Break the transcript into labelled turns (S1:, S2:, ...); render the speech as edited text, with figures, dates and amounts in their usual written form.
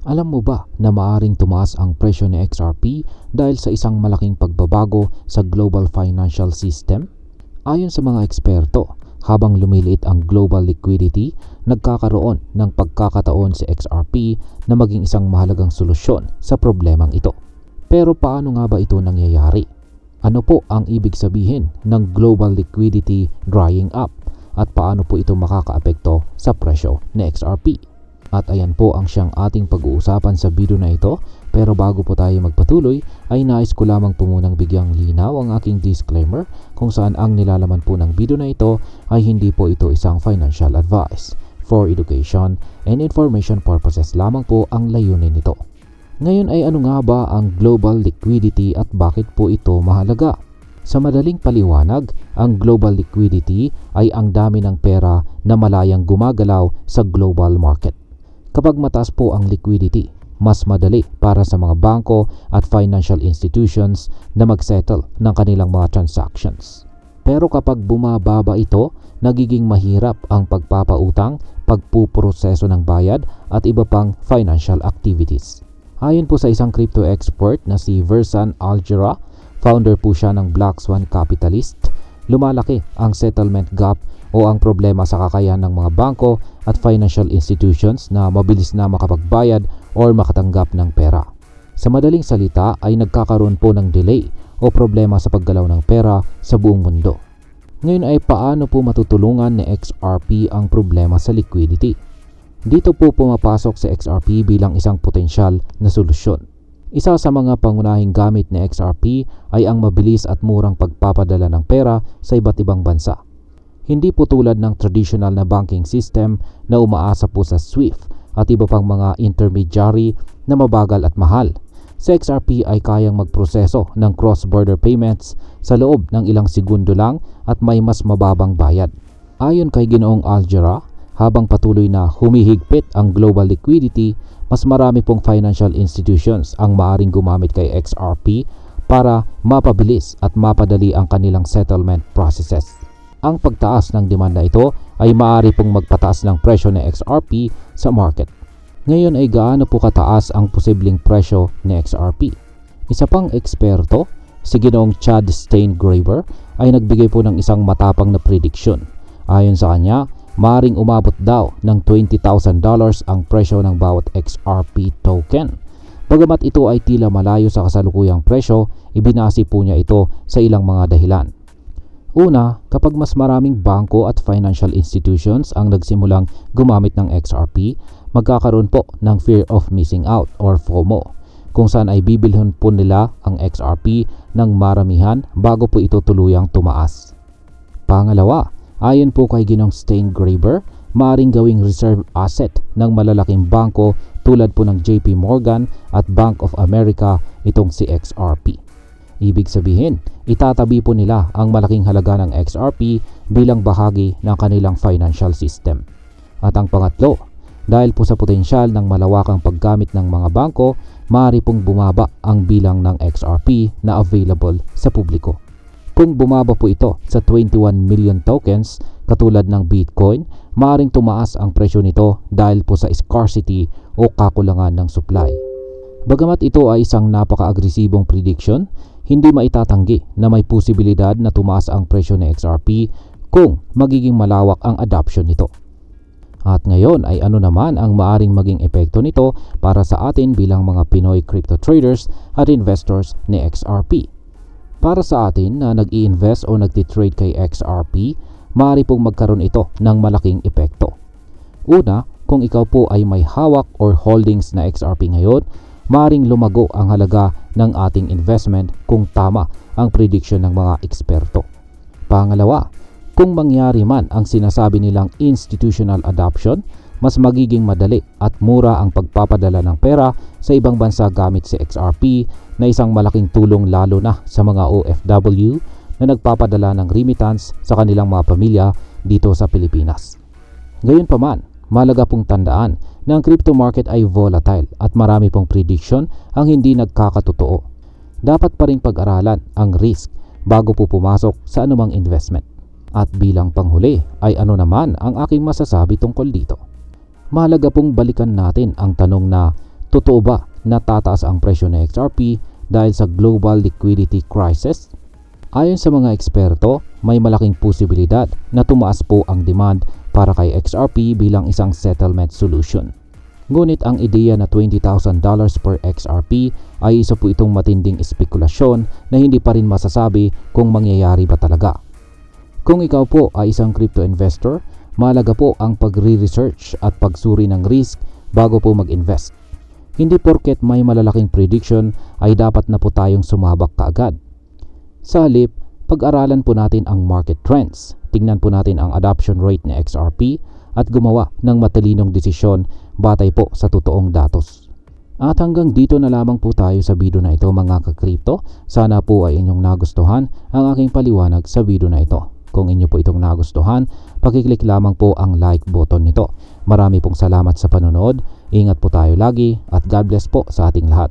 S1: Alam mo ba na maaring tumaas ang presyo ni XRP dahil sa isang malaking pagbabago sa global financial system? Ayon sa mga eksperto, habang lumiliit ang global liquidity, nagkakaroon ng pagkakataon si XRP na maging isang mahalagang solusyon sa problemang ito. Pero paano nga ba ito nangyayari? Ano po ang ibig sabihin ng global liquidity drying up at paano po ito makakaapekto sa presyo ni XRP? At ayan po ang siyang ating pag-uusapan sa video na ito. Pero bago po tayo magpatuloy ay nais ko lamang po munang bigyang linaw ang aking disclaimer kung saan ang nilalaman po ng video na ito ay hindi po ito isang financial advice. For education and information purposes lamang po ang layunin nito. Ngayon ay ano nga ba ang global liquidity at bakit po ito mahalaga? Sa madaling paliwanag, ang global liquidity ay ang dami ng pera na malayang gumagalaw sa global market. Kapag mataas po ang liquidity, mas madali para sa mga bangko at financial institutions na mag-settle ng kanilang mga transactions. Pero kapag bumababa ito, nagiging mahirap ang pagpapautang, pagpuproseso ng bayad at iba pang financial activities. Ayon po sa isang crypto expert na si Versan Algera, founder po siya ng Black Swan Capitalist, lumalaki ang settlement gap o ang problema sa kakayahan ng mga bangko at financial institutions na mabilis na makapagbayad or makatanggap ng pera. Sa madaling salita ay nagkakaroon po ng delay o problema sa paggalaw ng pera sa buong mundo. Ngayon ay paano po matutulungan ni XRP ang problema sa liquidity? Dito po pumapasok si XRP bilang isang potensyal na solusyon. Isa sa mga pangunahing gamit ni XRP ay ang mabilis at murang pagpapadala ng pera sa iba't ibang bansa. Hindi po tulad ng traditional na banking system na umaasa po sa SWIFT at iba pang mga intermediary na mabagal at mahal. Sa XRP ay kayang magproseso ng cross-border payments sa loob ng ilang segundo lang at may mas mababang bayad. Ayon kay Ginoong Algera, habang patuloy na humihigpit ang global liquidity, mas marami pong financial institutions ang maaring gumamit kay XRP para mapabilis at mapadali ang kanilang settlement processes. Ang pagtaas ng demanda ito ay maaari pong magpataas ng presyo ng XRP sa market. Ngayon ay gaano po kataas ang posibleng presyo ni XRP? Isa pang eksperto, si Ginoong Chad Steingraber, ay nagbigay po ng isang matapang na prediction. Ayon sa kanya, maaring umabot daw ng $20,000 ang presyo ng bawat XRP token. Bagamat ito ay tila malayo sa kasalukuyang presyo, ibinase po niya ito sa ilang mga dahilan. Una, kapag mas maraming bangko at financial institutions ang nagsimulang gumamit ng XRP, magkakaroon po ng fear of missing out or FOMO, kung saan ay bibilhin po nila ang XRP ng maramihan bago po ito tuluyang tumaas. Pangalawa, ayon po kay Ginong Steingraber, maaring gawing reserve asset ng malalaking bangko tulad po ng JP Morgan at Bank of America itong si XRP. Ibig sabihin, itatabi po nila ang malaking halaga ng XRP bilang bahagi ng kanilang financial system. At ang pangatlo, dahil po sa potensyal ng malawakang paggamit ng mga bangko, maaari pong bumaba ang bilang ng XRP na available sa publiko. Kung bumaba po ito sa 21 million tokens katulad ng Bitcoin, maaaring tumaas ang presyo nito dahil po sa scarcity o kakulangan ng supply. Bagamat ito ay isang napaka-agresibong prediction, hindi maitatanggi na may posibilidad na tumaas ang presyo ng XRP kung magiging malawak ang adoption nito. At ngayon ay ano naman ang maaring maging epekto nito para sa atin bilang mga Pinoy crypto traders at investors ni XRP. Para sa atin na nag-i-invest o nagtitrade kay XRP, maaari pong magkaroon ito ng malaking epekto. Una, kung ikaw po ay may hawak or holdings na XRP ngayon, maaring lumago ang halaga ng ating investment kung tama ang prediction ng mga eksperto. Pangalawa, kung mangyari man ang sinasabi nilang institutional adoption, mas magiging madali at mura ang pagpapadala ng pera sa ibang bansa gamit si XRP na isang malaking tulong lalo na sa mga OFW na nagpapadala ng remittance sa kanilang mga pamilya dito sa Pilipinas. Gayunpaman, mahalaga pong tandaan na ang crypto market ay volatile at marami pong prediction ang hindi nagkakatotoo. Dapat pa rin pag-aralan ang risk bago po pumasok sa anumang investment. At bilang panghuli ay ano naman ang aking masasabi tungkol dito? Mahalaga pong balikan natin ang tanong na Totoo ba na tataas ang presyo ng XRP dahil sa global liquidity crisis? Ayon sa mga eksperto, may malaking posibilidad na tumaas po ang demand para kay XRP bilang isang settlement solution. Ngunit ang ideya na $20,000 per XRP ay isa po itong matinding espekulasyon na hindi pa rin masasabi kung mangyayari ba talaga. Kung ikaw po ay isang crypto investor, mahalaga po ang pagre-research at pagsuri ng risk bago po mag-invest. Hindi porket may malalaking prediction ay dapat na po tayong sumabak kaagad. Sa halip, pag-aralan po natin ang market trends, tingnan po natin ang adoption rate ng XRP at gumawa ng matalinong desisyon batay po sa totoong datos. At hanggang dito na lamang po tayo sa video na ito mga ka-crypto. Sana po ay inyong nagustuhan ang aking paliwanag sa video na ito. Kung inyo po itong nagustuhan, pakiclick lamang po ang like button nito. Marami pong salamat sa panonood. Ingat po tayo lagi at God bless po sa ating lahat.